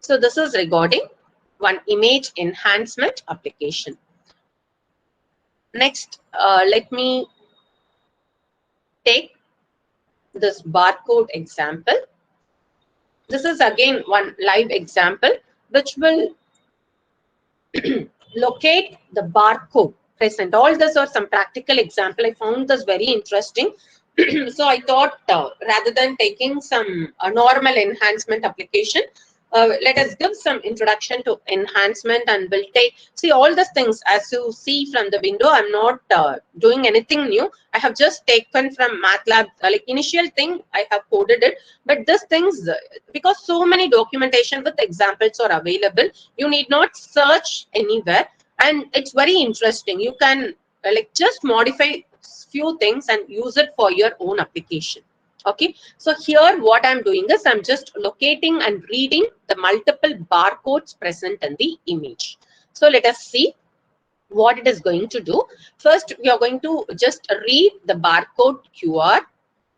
So this is regarding one image enhancement application. Next, let me take this barcode example. This is again one live example which will locate the barcode present. All this are some practical example. I found this very interesting. So I thought rather than taking some normal enhancement application, let us give some introduction to enhancement, and we'll take, see all these things as you see from the window. I'm not doing anything new. I have just taken from MATLAB, like initial thing I have coded it, but these things, because so many documentation with examples are available, you need not search anywhere, and it's very interesting. You can like just modify few things and use it for your own application. Okay, so here what I'm doing is I'm just locating and reading the multiple barcodes present in the image. So let us see what it is going to do. First, we are going to just read the barcode QR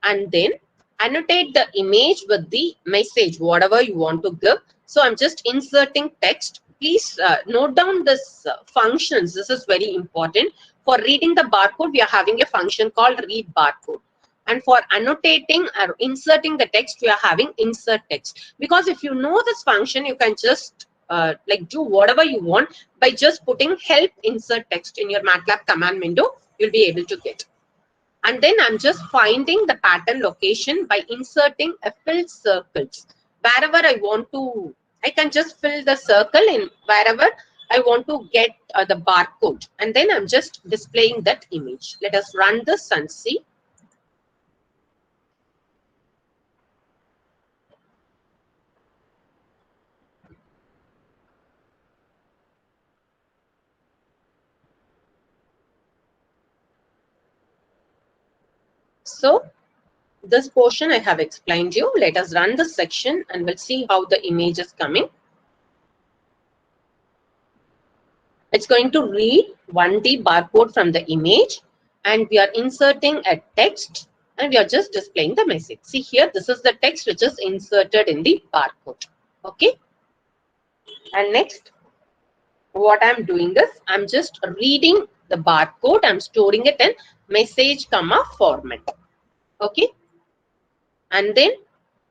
and then annotate the image with the message, whatever you want to give. So I'm just inserting text. Please note down this functions. This is very important. For reading the barcode, we are having a function called read barcode. And for annotating or inserting the text, we are having insert text. Because if you know this function, you can just like do whatever you want by just putting help insert text in your MATLAB command window, you'll be able to get. And then I'm just finding the pattern location by inserting a fill circles. Wherever I want to, I can just fill the circle in wherever I want to get the barcode. And then I'm just displaying that image. Let us run this and see. So this portion I have explained you. Let us run this section and we'll see how the image is coming. It's going to read 1D barcode from the image, and we are inserting a text and we are just displaying the message. See here, this is the text which is inserted in the barcode. Okay. And next, what I'm doing is I'm just reading the barcode. I'm storing it in message comma format. Okay. And then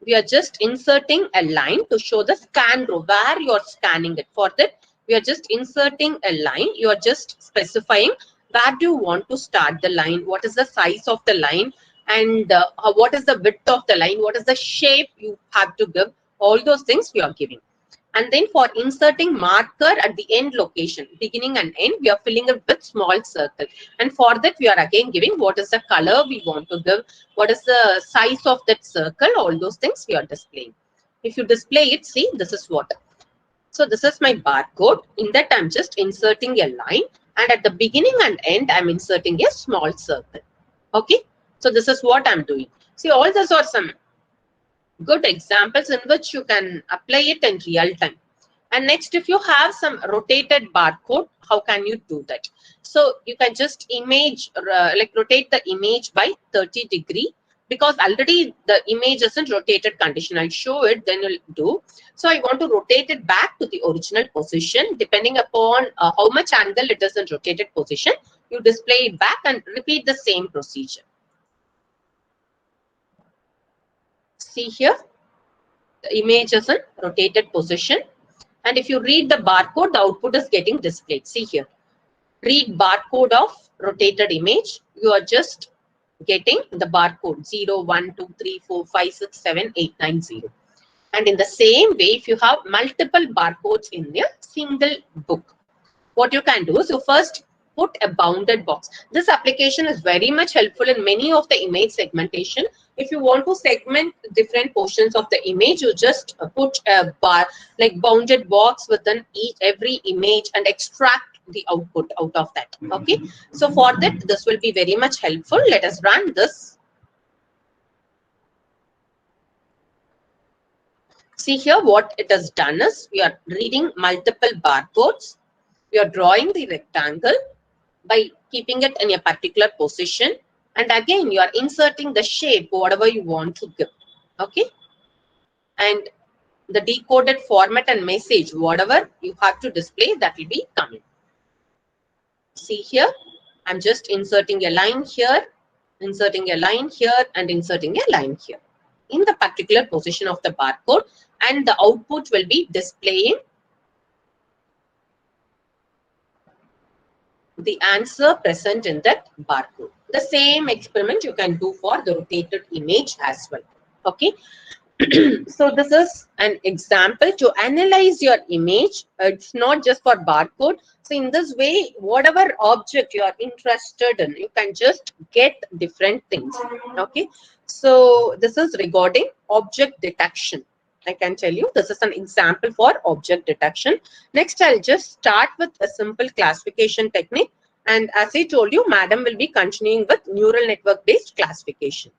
we are just inserting a line to show the scan row where you are scanning it. For that, we are just inserting a line. You are just specifying where do you want to start the line, what is the size of the line, and what is the width of the line, what is the shape you have to give. All those things we are giving. And then for inserting marker at the end location, beginning and end, we are filling it with small circle. And for that, we are again giving what is the color we want to give, what is the size of that circle, all those things we are displaying. If you display it, see, this is what. So this is my barcode. In that, I'm just inserting a line. And at the beginning and end, I'm inserting a small circle. Okay. So this is what I'm doing. See, all these are some good examples in which you can apply it in real time. And next, if you have some rotated barcode, how can you do that? So you can just image, like rotate the image by 30 degrees, because already the image is in rotated condition. I'll show it, then you'll do. So I want to rotate it back to the original position. Depending upon how much angle it is in rotated position, you display it back and repeat the same procedure. See here, the image is in rotated position. And if you read the barcode, the output is getting displayed. See here, read barcode of rotated image. You are just getting the barcode 0, 1, 2, 3, 4, 5, 6, 7, 8, 9, 0. And in the same way, if you have multiple barcodes in a single book, what you can do is you first put a bounded box. This application is very much helpful in many of the image segmentation. If you want to segment different portions of the image, you just put a bar like bounded box within every image and extract the output out of that. Okay. So for that, this will be very much helpful. Let us run this. See here, what it has done is we are reading multiple barcodes. We are drawing the rectangle by keeping it in a particular position, and again you are inserting the shape whatever you want to give. Okay, and the decoded format and message, whatever you have to display, that will be coming. See here, I'm just inserting a line here, inserting a line here, and inserting a line here in the particular position of the barcode, and the output will be displaying the answer present in that barcode. The same experiment you can do for the rotated image as well. Okay. So this is an example to analyze your image. It's not just for barcode. So in this way, whatever object you are interested in, you can just get different things. Okay. So this is regarding object detection. I can tell you this is an example for object detection. Next, I'll just start with a simple classification technique. And as I told you, madam will be continuing with neural network based classification.